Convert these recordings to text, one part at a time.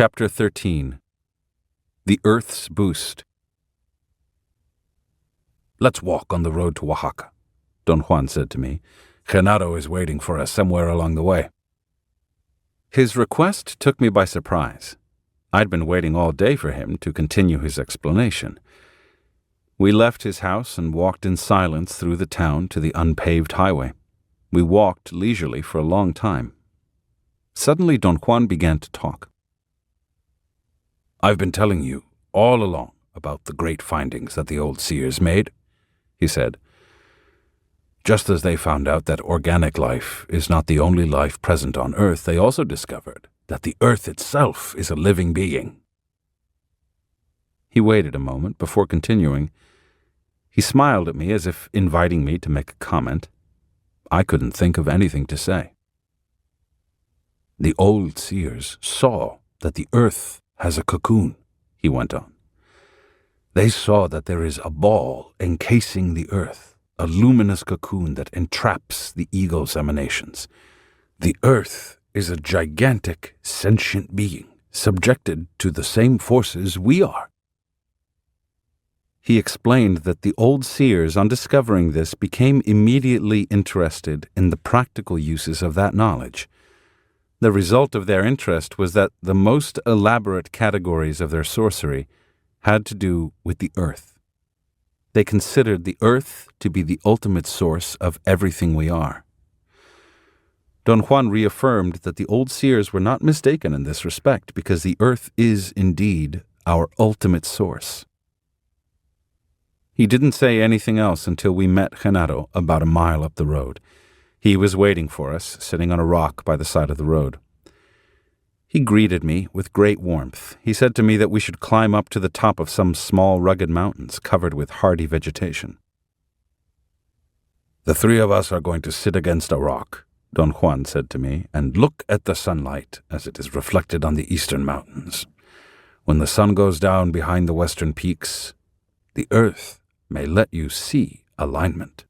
Chapter 13. The Earth's Boost. "Let's walk on the road to Oaxaca," Don Juan said to me. "Genaro is waiting for us somewhere along the way." His request took me by surprise. I'd been waiting all day for him to continue his explanation. We left his house and walked in silence through the town to the unpaved highway. We walked leisurely for a long time. Suddenly Don Juan began to talk. "I've been telling you all along about the great findings that the old seers made," he said. "Just as they found out that organic life is not the only life present on Earth, they also discovered that the Earth itself is a living being." He waited a moment before continuing. He smiled at me as if inviting me to make a comment. I couldn't think of anything to say. "The old seers saw that the Earth has a cocoon," he went on. "They saw that there is a ball encasing the Earth, a luminous cocoon that entraps the ego's emanations. The Earth is a gigantic, sentient being, subjected to the same forces we are." He explained that the old seers, on discovering this, became immediately interested in the practical uses of that knowledge. The result of their interest was that the most elaborate categories of their sorcery had to do with the Earth. They considered the Earth to be the ultimate source of everything we are. Don Juan reaffirmed that the old seers were not mistaken in this respect, because the Earth is indeed our ultimate source. He didn't say anything else until we met Genaro about a mile up the road. He was waiting for us, sitting on a rock by the side of the road. He greeted me with great warmth. He said to me that we should climb up to the top of some small rugged mountains covered with hardy vegetation. "The three of us are going to sit against a rock," Don Juan said to me, "and look at the sunlight as it is reflected on the eastern mountains. When the sun goes down behind the western peaks, the Earth may let you see alignment."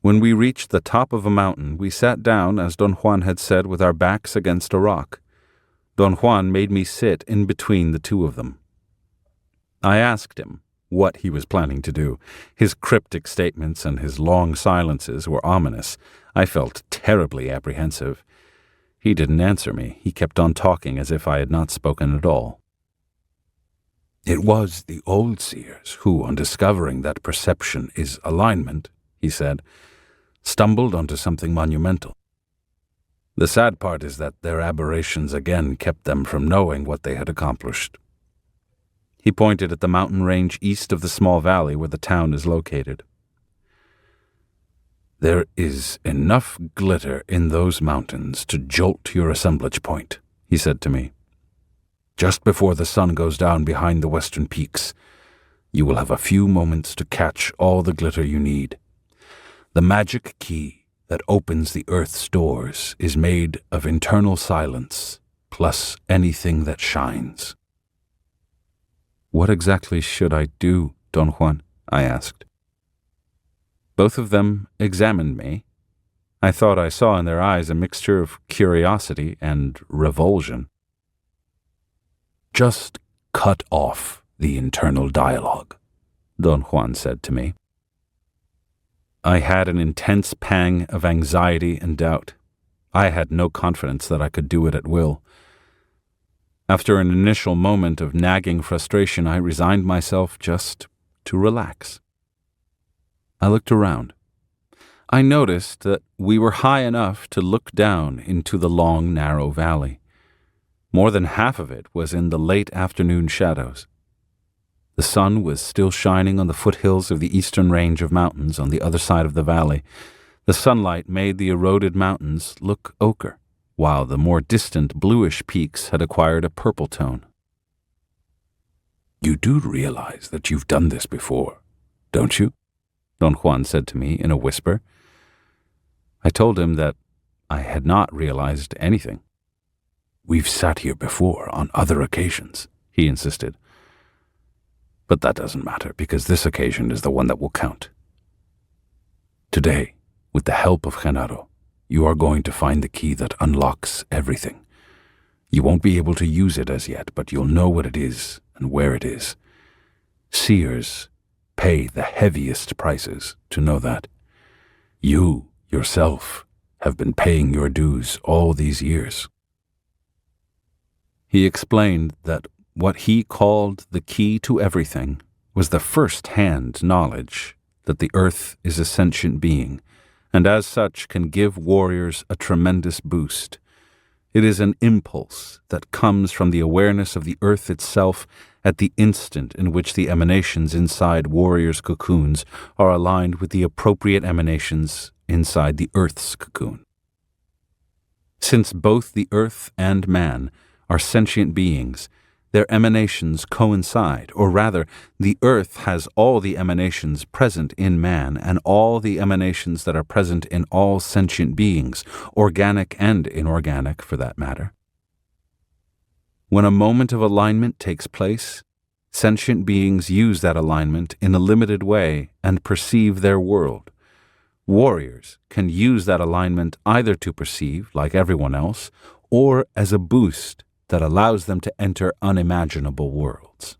When we reached the top of a mountain, we sat down, as Don Juan had said, with our backs against a rock. Don Juan made me sit in between the two of them. I asked him what he was planning to do. His cryptic statements and his long silences were ominous. I felt terribly apprehensive. He didn't answer me. He kept on talking as if I had not spoken at all. "It was the old seers who, on discovering that perception is alignment," he said, "stumbled onto something monumental. The sad part is that their aberrations again kept them from knowing what they had accomplished." He pointed at the mountain range east of the small valley where the town is located. "There is enough glitter in those mountains to jolt your assemblage point," he said to me. "Just before the sun goes down behind the western peaks, you will have a few moments to catch all the glitter you need. The magic key that opens the Earth's doors is made of internal silence plus anything that shines." "What exactly should I do, Don Juan?" I asked. Both of them examined me. I thought I saw in their eyes a mixture of curiosity and revulsion. "Just cut off the internal dialogue," Don Juan said to me. I had an intense pang of anxiety and doubt. I had no confidence that I could do it at will. After an initial moment of nagging frustration, I resigned myself just to relax. I looked around. I noticed that we were high enough to look down into the long, narrow valley. More than half of it was in the late afternoon shadows. The sun was still shining on the foothills of the eastern range of mountains on the other side of the valley. The sunlight made the eroded mountains look ochre, while the more distant bluish peaks had acquired a purple tone. "You do realize that you've done this before, don't you?" Don Juan said to me in a whisper. I told him that I had not realized anything. "We've sat here before on other occasions," he insisted. "But that doesn't matter, because this occasion is the one that will count. Today, with the help of Genaro, you are going to find the key that unlocks everything. You won't be able to use it as yet, but you'll know what it is and where it is. Seers pay the heaviest prices to know that. You, yourself, have been paying your dues all these years." He explained that what he called the key to everything was the first-hand knowledge that the earth is a sentient being, and as such can give warriors a tremendous boost. It is an impulse that comes from the awareness of the earth itself at the instant in which the emanations inside warriors' cocoons are aligned with the appropriate emanations inside the earth's cocoon. Since both the earth and man are sentient beings, their emanations coincide, or rather, the earth has all the emanations present in man and all the emanations that are present in all sentient beings, organic and inorganic for that matter. When a moment of alignment takes place, sentient beings use that alignment in a limited way and perceive their world. Warriors can use that alignment either to perceive, like everyone else, or as a boost that allows them to enter unimaginable worlds.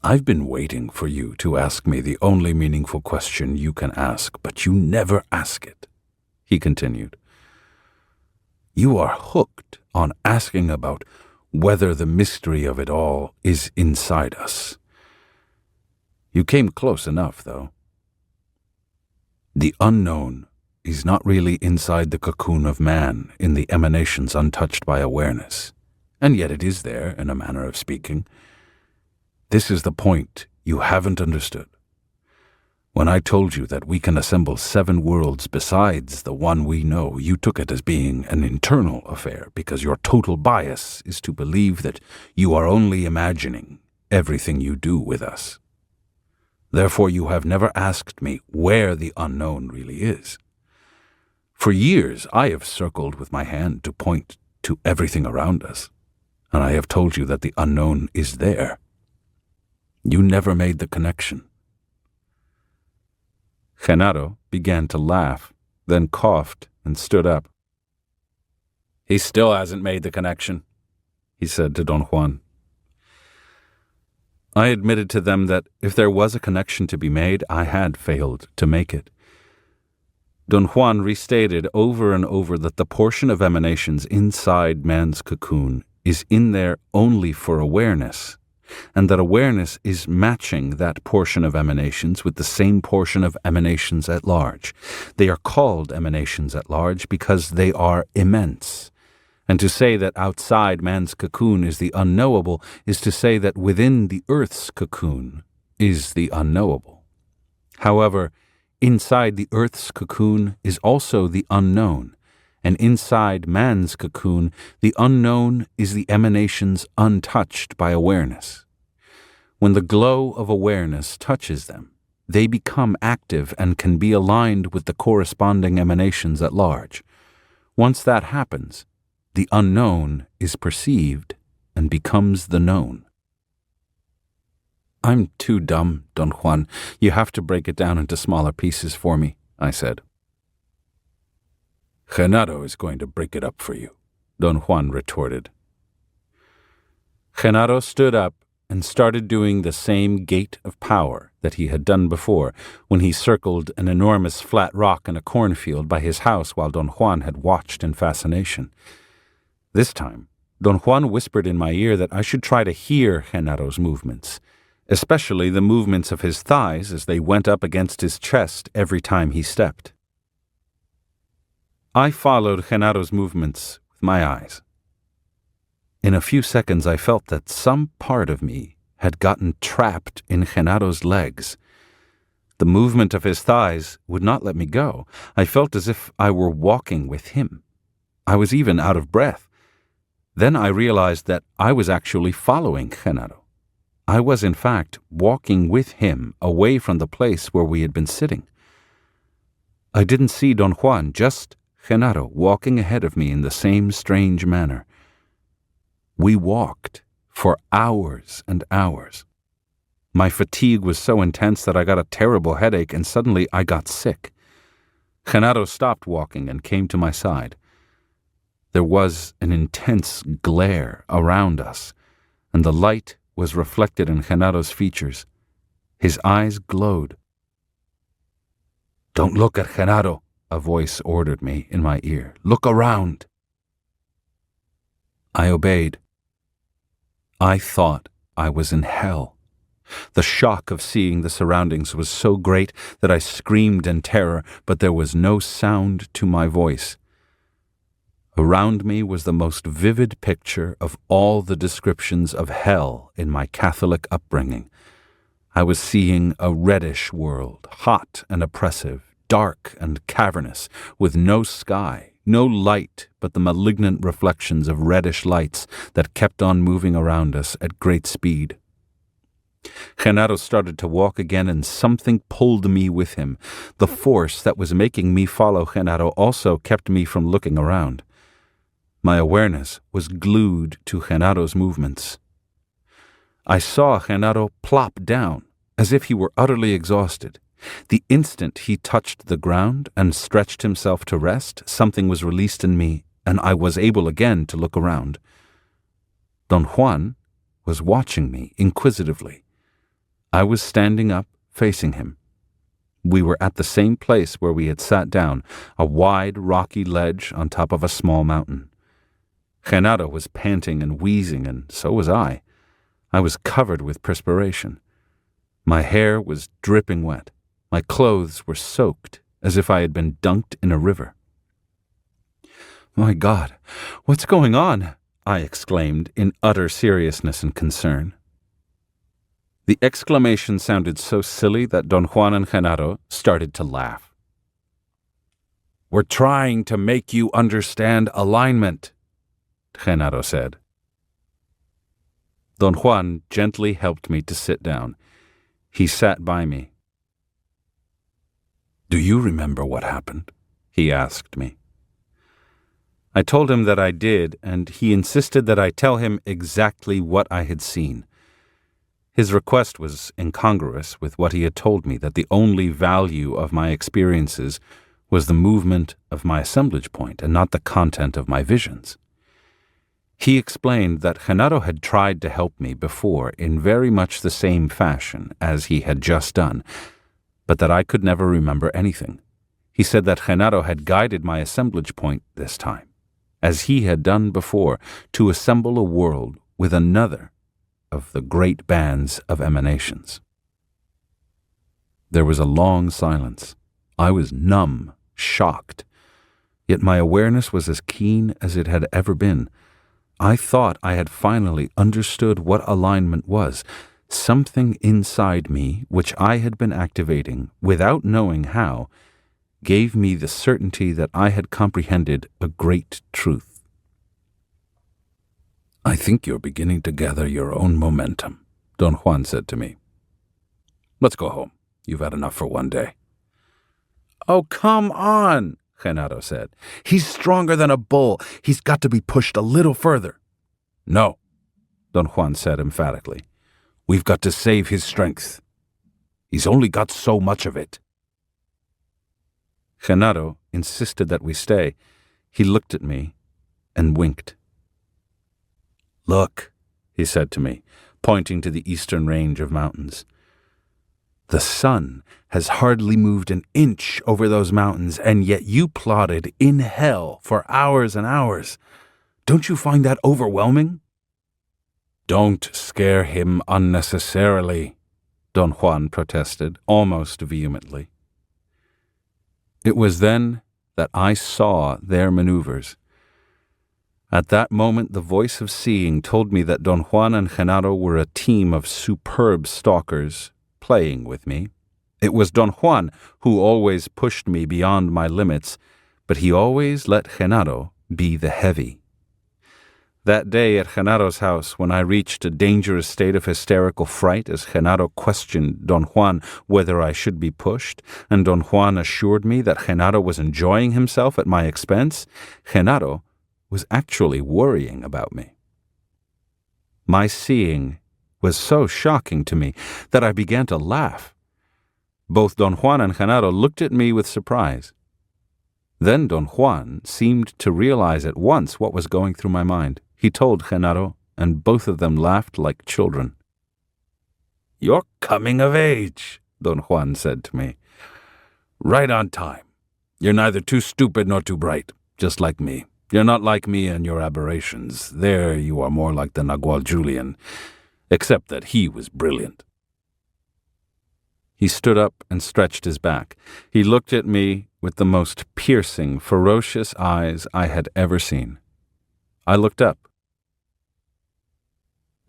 "I've been waiting for you to ask me the only meaningful question you can ask, but you never ask it," he continued. "You are hooked on asking about whether the mystery of it all is inside us. You came close enough, though. The unknown is not really inside the cocoon of man in the emanations untouched by awareness, and yet it is there, in a manner of speaking. This is the point you haven't understood. When I told you that we can assemble 7 worlds besides the one we know, you took it as being an internal affair because your total bias is to believe that you are only imagining everything you do with us. Therefore, you have never asked me where the unknown really is. For years, I have circled with my hand to point to everything around us, and I have told you that the unknown is there. You never made the connection." Genaro began to laugh, then coughed and stood up. "He still hasn't made the connection," he said to Don Juan. I admitted to them that if there was a connection to be made, I had failed to make it. Don Juan restated over and over that the portion of emanations inside man's cocoon is in there only for awareness, and that awareness is matching that portion of emanations with the same portion of emanations at large. They are called emanations at large because they are immense. And to say that outside man's cocoon is the unknowable is to say that within the earth's cocoon is the unknowable. However, inside the earth's cocoon is also the unknown, and inside man's cocoon, the unknown is the emanations untouched by awareness. When the glow of awareness touches them, they become active and can be aligned with the corresponding emanations at large. Once that happens, the unknown is perceived and becomes the known. "I'm too dumb, Don Juan. You have to break it down into smaller pieces for me," I said. "Genaro is going to break it up for you," Don Juan retorted. Genaro stood up and started doing the same gait of power that he had done before when he circled an enormous flat rock in a cornfield by his house while Don Juan had watched in fascination. This time, Don Juan whispered in my ear that I should try to hear Genaro's movements, especially the movements of his thighs as they went up against his chest every time he stepped. I followed Genaro's movements with my eyes. In a few seconds I felt that some part of me had gotten trapped in Genaro's legs. The movement of his thighs would not let me go. I felt as if I were walking with him. I was even out of breath. Then I realized that I was actually following Genaro. I was, in fact, walking with him away from the place where we had been sitting. I didn't see Don Juan, just Genaro walking ahead of me in the same strange manner. We walked for hours and hours. My fatigue was so intense that I got a terrible headache and suddenly I got sick. Genaro stopped walking and came to my side. There was an intense glare around us, and the light was reflected in Genaro's features. His eyes glowed. "Don't look at Genaro," a voice ordered me in my ear. "Look around." I obeyed. I thought I was in hell. The shock of seeing the surroundings was so great that I screamed in terror, but there was no sound to my voice. Around me was the most vivid picture of all the descriptions of hell in my Catholic upbringing. I was seeing a reddish world, hot and oppressive, dark and cavernous, with no sky, no light but the malignant reflections of reddish lights that kept on moving around us at great speed. Genaro started to walk again, and something pulled me with him. The force that was making me follow Genaro also kept me from looking around. My awareness was glued to Genaro's movements. I saw Genaro plop down, as if he were utterly exhausted. The instant he touched the ground and stretched himself to rest, something was released in me, and I was able again to look around. Don Juan was watching me inquisitively. I was standing up, facing him. We were at the same place where we had sat down, a wide, rocky ledge on top of a small mountain. Genaro was panting and wheezing, and so was I. I was covered with perspiration. My hair was dripping wet. My clothes were soaked, as if I had been dunked in a river. "My God, what's going on?" I exclaimed in utter seriousness and concern. The exclamation sounded so silly that Don Juan and Genaro started to laugh. "We're trying to make you understand alignment," Genaro said. Don Juan gently helped me to sit down. He sat by me. "Do you remember what happened?" he asked me. I told him that I did, and he insisted that I tell him exactly what I had seen. His request was incongruous with what he had told me, that the only value of my experiences was the movement of my assemblage point and not the content of my visions. He explained that Genaro had tried to help me before in very much the same fashion as he had just done, but that I could never remember anything. He said that Genaro had guided my assemblage point this time, as he had done before, to assemble a world with another of the great bands of emanations. There was a long silence. I was numb, shocked, yet my awareness was as keen as it had ever been. I thought I had finally understood what alignment was, something inside me which I had been activating without knowing how, gave me the certainty that I had comprehended a great truth. "I think you're beginning to gather your own momentum," Don Juan said to me. "Let's go home. You've had enough for one day." "Oh, come on," Genaro said. "He's stronger than a bull. He's got to be pushed a little further." "No," Don Juan said emphatically. "We've got to save his strength. He's only got so much of it." Genaro insisted that we stay. He looked at me and winked. "Look," he said to me, pointing to the eastern range of mountains. "The sun has hardly moved an inch over those mountains, and yet you plodded in hell for hours and hours. Don't you find that overwhelming?" "Don't scare him unnecessarily," Don Juan protested, almost vehemently. It was then that I saw their maneuvers. At that moment, the voice of seeing told me that Don Juan and Genaro were a team of superb stalkers playing with me. It was Don Juan who always pushed me beyond my limits, but he always let Genaro be the heavy. That day at Genaro's house, when I reached a dangerous state of hysterical fright as Genaro questioned Don Juan whether I should be pushed, and Don Juan assured me that Genaro was enjoying himself at my expense, Genaro was actually worrying about me. My seeing was so shocking to me that I began to laugh. Both Don Juan and Genaro looked at me with surprise. Then Don Juan seemed to realize at once what was going through my mind. He told Genaro, and both of them laughed like children. "You're coming of age," Don Juan said to me. "Right on time. You're neither too stupid nor too bright, just like me. You're not like me and your aberrations. There you are more like the Nagual Julian, except that he was brilliant." He stood up and stretched his back. He looked at me with the most piercing, ferocious eyes I had ever seen. I looked up.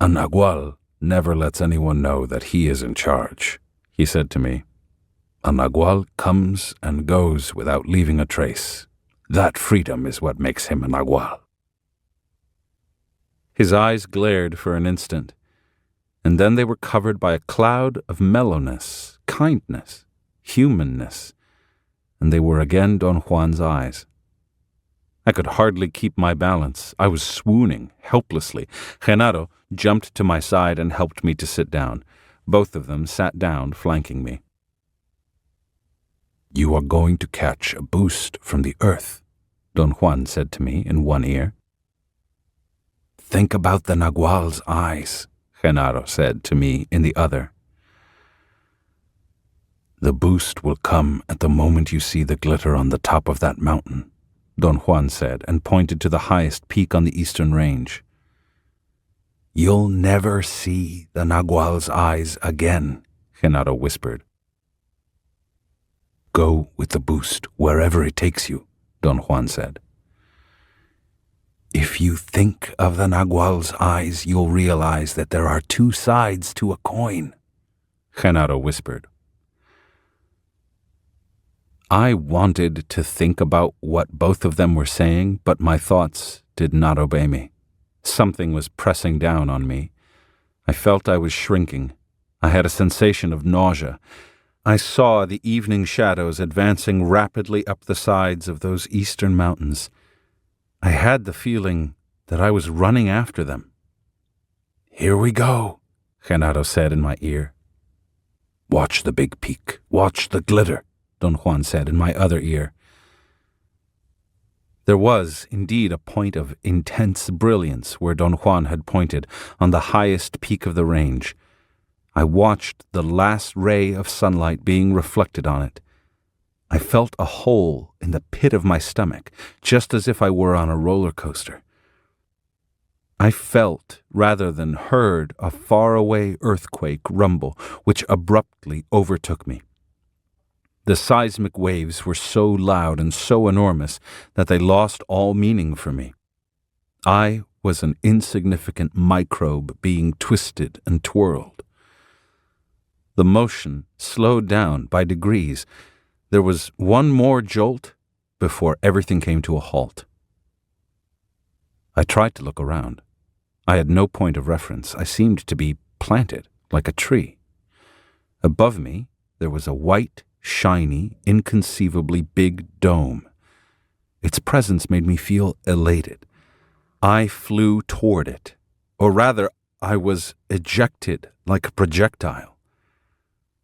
"A Nagual never lets anyone know that he is in charge," he said to me. "A Nagual comes and goes without leaving a trace. That freedom is what makes him a Nagual." His eyes glared for an instant, and then they were covered by a cloud of mellowness, kindness, humanness, and they were again Don Juan's eyes. I could hardly keep my balance. I was swooning helplessly. Genaro jumped to my side and helped me to sit down. Both of them sat down, flanking me. "You are going to catch a boost from the earth," Don Juan said to me in one ear. "Think about the Nagual's eyes," Genaro said to me in the other. "The boost will come at the moment you see the glitter on the top of that mountain," Don Juan said, and pointed to the highest peak on the eastern range. "You'll never see the Nagual's eyes again," Genaro whispered. "Go with the boost wherever it takes you," Don Juan said. "If you think of the Nagual's eyes, you'll realize that there are two sides to a coin," Genaro whispered. I wanted to think about what both of them were saying, but my thoughts did not obey me. Something was pressing down on me. I felt I was shrinking. I had a sensation of nausea. I saw the evening shadows advancing rapidly up the sides of those eastern mountains. I had the feeling that I was running after them. "Here we go," Genaro said in my ear. "Watch the big peak. Watch the glitter," Don Juan said in my other ear. There was, indeed, a point of intense brilliance where Don Juan had pointed, on the highest peak of the range. I watched the last ray of sunlight being reflected on it. I felt a hole in the pit of my stomach, just as if I were on a roller coaster. I felt, rather than heard, a faraway earthquake rumble, which abruptly overtook me. The seismic waves were so loud and so enormous that they lost all meaning for me. I was an insignificant microbe being twisted and twirled. The motion slowed down by degrees. There was one more jolt before everything came to a halt. I tried to look around. I had no point of reference. I seemed to be planted like a tree. Above me, there was a white, shiny, inconceivably big dome. Its presence made me feel elated. I flew toward it, or rather, I was ejected like a projectile.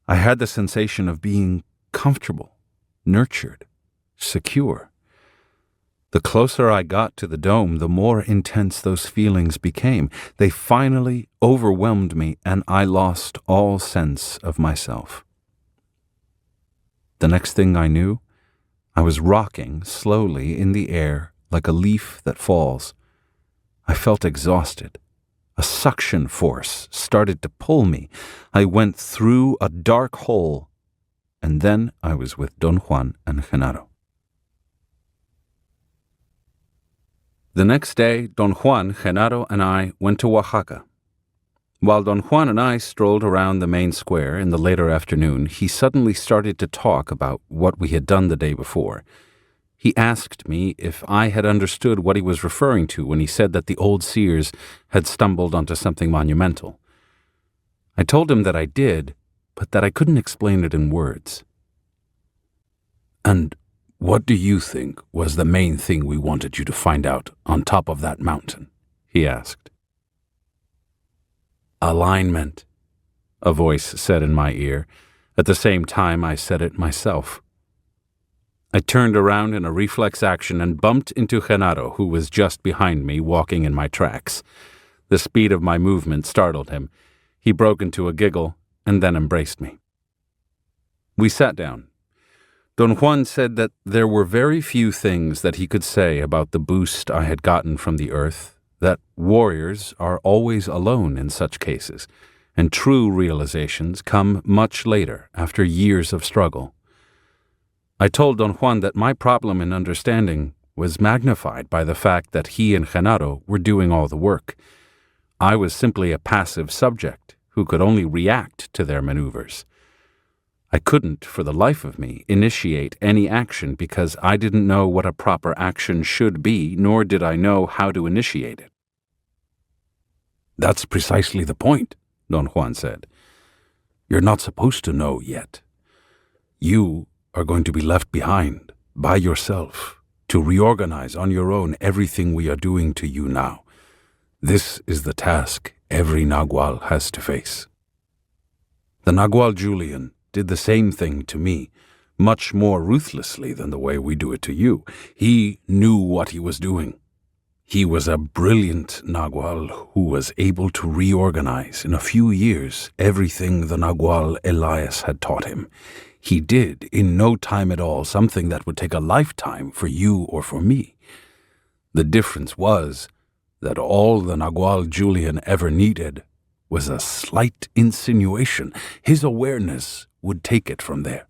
I had the sensation of being comfortable, nurtured, secure. The closer I got to the dome, the more intense those feelings became. They finally overwhelmed me, and I lost all sense of myself. The next thing I knew, I was rocking slowly in the air like a leaf that falls. I felt exhausted. A suction force started to pull me. I went through a dark hole, and then I was with Don Juan and Genaro. The next day, Don Juan, Genaro, and I went to Oaxaca. While Don Juan and I strolled around the main square in the later afternoon, he suddenly started to talk about what we had done the day before. He asked me if I had understood what he was referring to when he said that the old seers had stumbled onto something monumental. I told him that I did, but that I couldn't explain it in words. "And what do you think was the main thing we wanted you to find out on top of that mountain?" he asked. "Alignment," a voice said in my ear. At the same time, I said it myself. I turned around in a reflex action and bumped into Genaro, who was just behind me, walking in my tracks. The speed of my movement startled him. He broke into a giggle and then embraced me. We sat down. Don Juan said that there were very few things that he could say about the boost I had gotten from the earth, that warriors are always alone in such cases, and true realizations come much later, after years of struggle. I told Don Juan that my problem in understanding was magnified by the fact that he and Genaro were doing all the work. I was simply a passive subject who could only react to their maneuvers. I couldn't, for the life of me, initiate any action because I didn't know what a proper action should be, nor did I know how to initiate it. That's precisely the point, Don Juan said. You're not supposed to know yet. You are going to be left behind, by yourself, to reorganize on your own everything we are doing to you now. This is the task every Nagual has to face. The Nagual Julian did the same thing to me, much more ruthlessly than the way we do it to you. He knew what he was doing. He was a brilliant Nagual who was able to reorganize in a few years everything the Nagual Elias had taught him. He did, in no time at all, something that would take a lifetime for you or for me. The difference was that all the Nagual Julian ever needed was a slight insinuation. His awareness would take it from there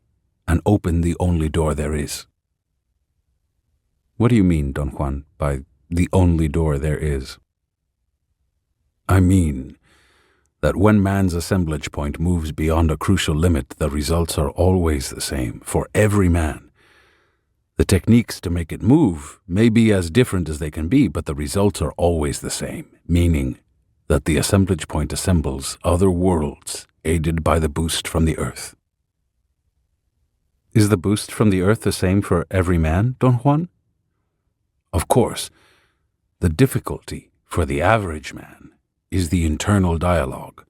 and open the only door there is. What do you mean, Don Juan, by the only door there is? I mean that when man's assemblage point moves beyond a crucial limit, the results are always the same for every man. The techniques to make it move may be as different as they can be, but the results are always the same, meaning that the assemblage point assembles other worlds aided by the boost from the earth. Is the boost from the earth the same for every man, Don Juan? Of course. The difficulty for the average man is the internal dialogue.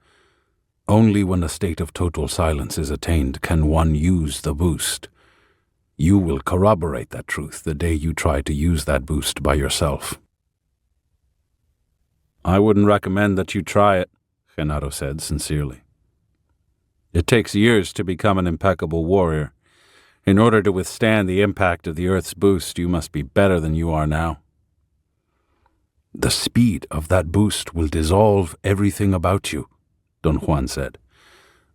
Only when a state of total silence is attained can one use the boost. You will corroborate that truth the day you try to use that boost by yourself. I wouldn't recommend that you try it, Genaro said sincerely. It takes years to become an impeccable warrior. In order to withstand the impact of the Earth's boost, you must be better than you are now. The speed of that boost will dissolve everything about you, Don Juan said.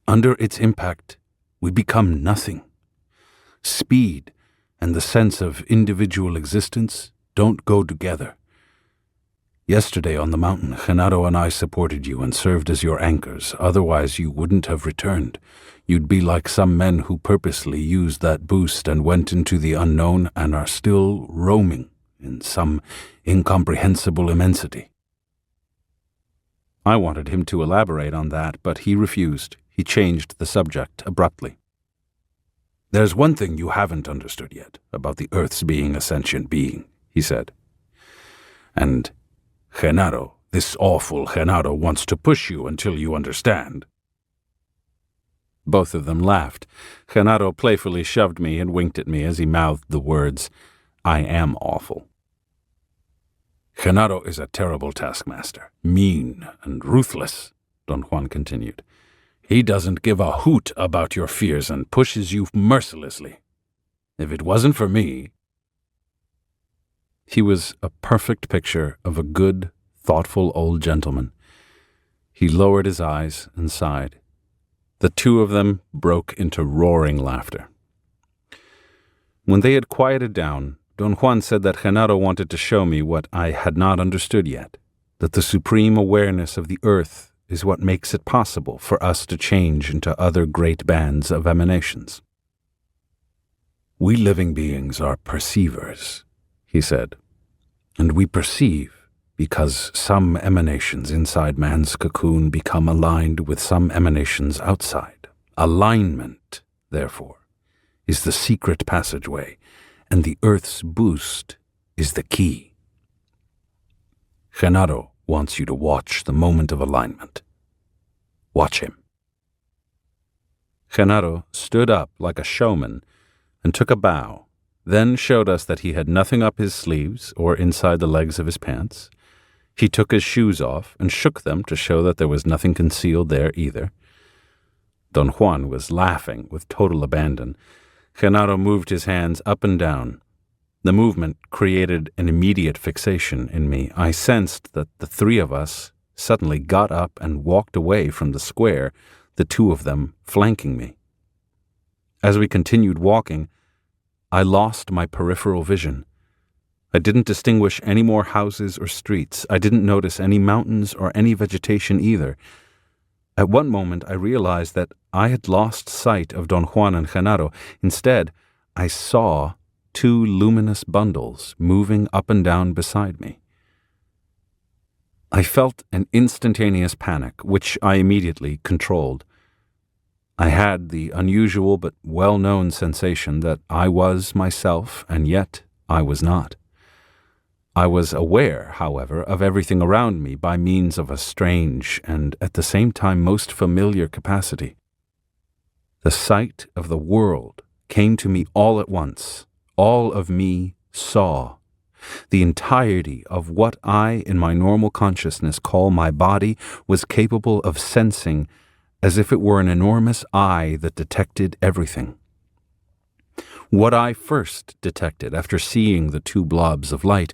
Under its impact, we become nothing. Speed and the sense of individual existence don't go together. Yesterday on the mountain, Genaro and I supported you and served as your anchors. Otherwise, you wouldn't have returned. You'd be like some men who purposely used that boost and went into the unknown and are still roaming in some incomprehensible immensity. I wanted him to elaborate on that, but he refused. He changed the subject abruptly. There's one thing you haven't understood yet about the Earth's being a sentient being, he said. And Genaro, this awful Genaro, wants to push you until you understand. Both of them laughed. Genaro playfully shoved me and winked at me as he mouthed the words, "I am awful." Genaro is a terrible taskmaster, mean and ruthless, Don Juan continued. He doesn't give a hoot about your fears and pushes you mercilessly. If it wasn't for me... He was a perfect picture of a good, thoughtful old gentleman. He lowered his eyes and sighed. The two of them broke into roaring laughter. When they had quieted down, Don Juan said that Genaro wanted to show me what I had not understood yet, that the supreme awareness of the earth is what makes it possible for us to change into other great bands of emanations. We living beings are perceivers, he said, and we perceive because some emanations inside man's cocoon become aligned with some emanations outside. Alignment, therefore, is the secret passageway, and the Earth's boost is the key. Genaro wants you to watch the moment of alignment. Watch him. Genaro stood up like a showman and took a bow, then showed us that he had nothing up his sleeves or inside the legs of his pants. He took his shoes off and shook them to show that there was nothing concealed there either. Don Juan was laughing with total abandon. Genaro moved his hands up and down. The movement created an immediate fixation in me. I sensed that the three of us suddenly got up and walked away from the square, the two of them flanking me. As we continued walking, I lost my peripheral vision. I didn't distinguish any more houses or streets. I didn't notice any mountains or any vegetation either. At one moment, I realized that I had lost sight of Don Juan and Genaro. Instead, I saw two luminous bundles moving up and down beside me. I felt an instantaneous panic, which I immediately controlled. I had the unusual but well-known sensation that I was myself, and yet I was not. I was aware, however, of everything around me by means of a strange and at the same time most familiar capacity. The sight of the world came to me all at once. All of me saw. The entirety of what I, in my normal consciousness, call my body was capable of sensing as if it were an enormous eye that detected everything. What I first detected after seeing the two blobs of light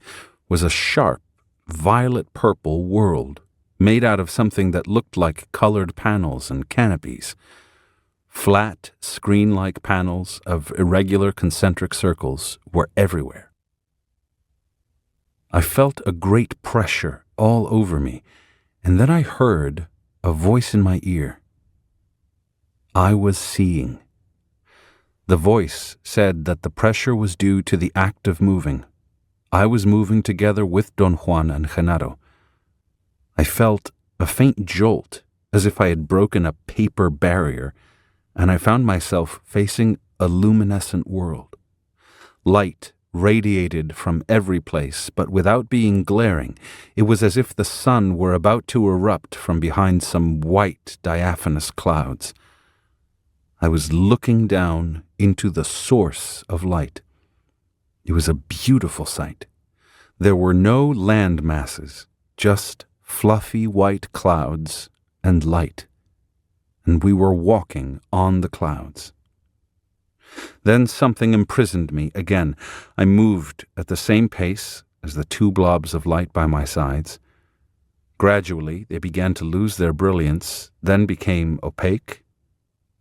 was a sharp, violet-purple world made out of something that looked like colored panels and canopies. Flat, screen-like panels of irregular concentric circles were everywhere. I felt a great pressure all over me, and then I heard a voice in my ear. I was seeing. The voice said that the pressure was due to the act of moving. I was moving together with Don Juan and Genaro. I felt a faint jolt, as if I had broken a paper barrier, and I found myself facing a luminescent world. Light radiated from every place, but without being glaring. It was as if the sun were about to erupt from behind some white, diaphanous clouds. I was looking down into the source of light. It was a beautiful sight. There were no land masses, just fluffy white clouds and light, and we were walking on the clouds. Then something imprisoned me again. I moved at the same pace as the two blobs of light by my sides. Gradually, they began to lose their brilliance, then became opaque,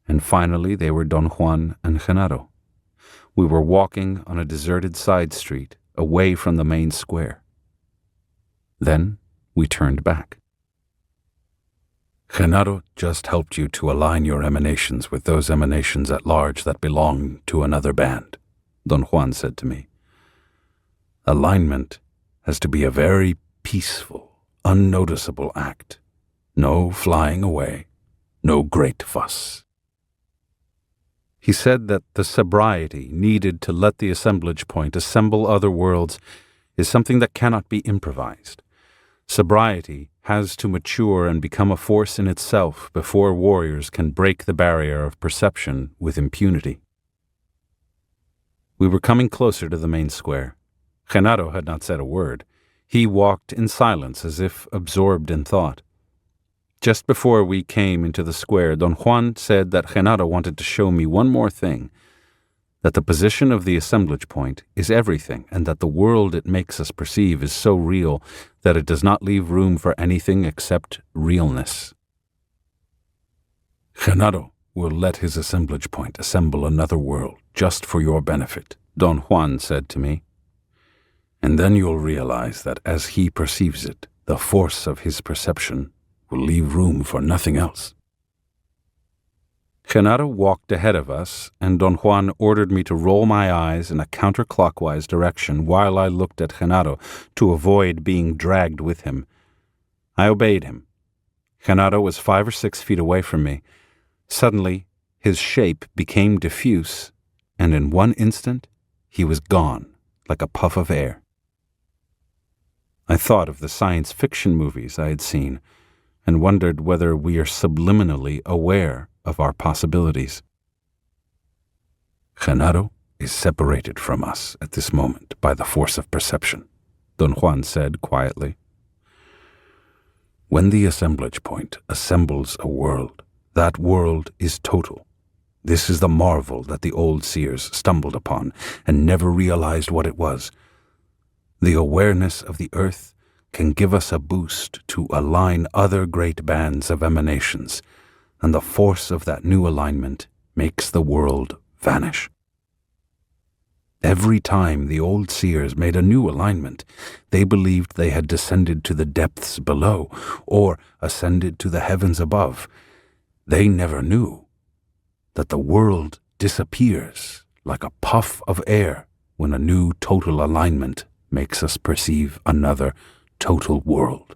and finally they were Don Juan and Genaro. We were walking on a deserted side street, away from the main square. Then we turned back. Genaro just helped you to align your emanations with those emanations at large that belong to another band, Don Juan said to me. Alignment has to be a very peaceful, unnoticeable act. No flying away, no great fuss. He said that the sobriety needed to let the assemblage point assemble other worlds is something that cannot be improvised. Sobriety has to mature and become a force in itself before warriors can break the barrier of perception with impunity. We were coming closer to the main square. Genaro had not said a word. He walked in silence as if absorbed in thought. Just before we came into the square, Don Juan said that Genaro wanted to show me one more thing, that the position of the assemblage point is everything, and that the world it makes us perceive is so real that it does not leave room for anything except realness. Genaro will let his assemblage point assemble another world just for your benefit, Don Juan said to me. And then you'll realize that as he perceives it, the force of his perception will leave room for nothing else. Genaro walked ahead of us, and Don Juan ordered me to roll my eyes in a counterclockwise direction while I looked at Genaro to avoid being dragged with him. I obeyed him. Genaro was 5 or 6 feet away from me. Suddenly, his shape became diffuse, and in one instant, he was gone, like a puff of air. I thought of the science fiction movies I had seen, and wondered whether we are subliminally aware of our possibilities. Genaro is separated from us at this moment by the force of perception, Don Juan said quietly. When the assemblage point assembles a world, that world is total. This is the marvel that the old seers stumbled upon and never realized what it was. The awareness of the earth can give us a boost to align other great bands of emanations, and the force of that new alignment makes the world vanish. Every time the old seers made a new alignment, they believed they had descended to the depths below or ascended to the heavens above. They never knew that the world disappears like a puff of air when a new total alignment makes us perceive another total world.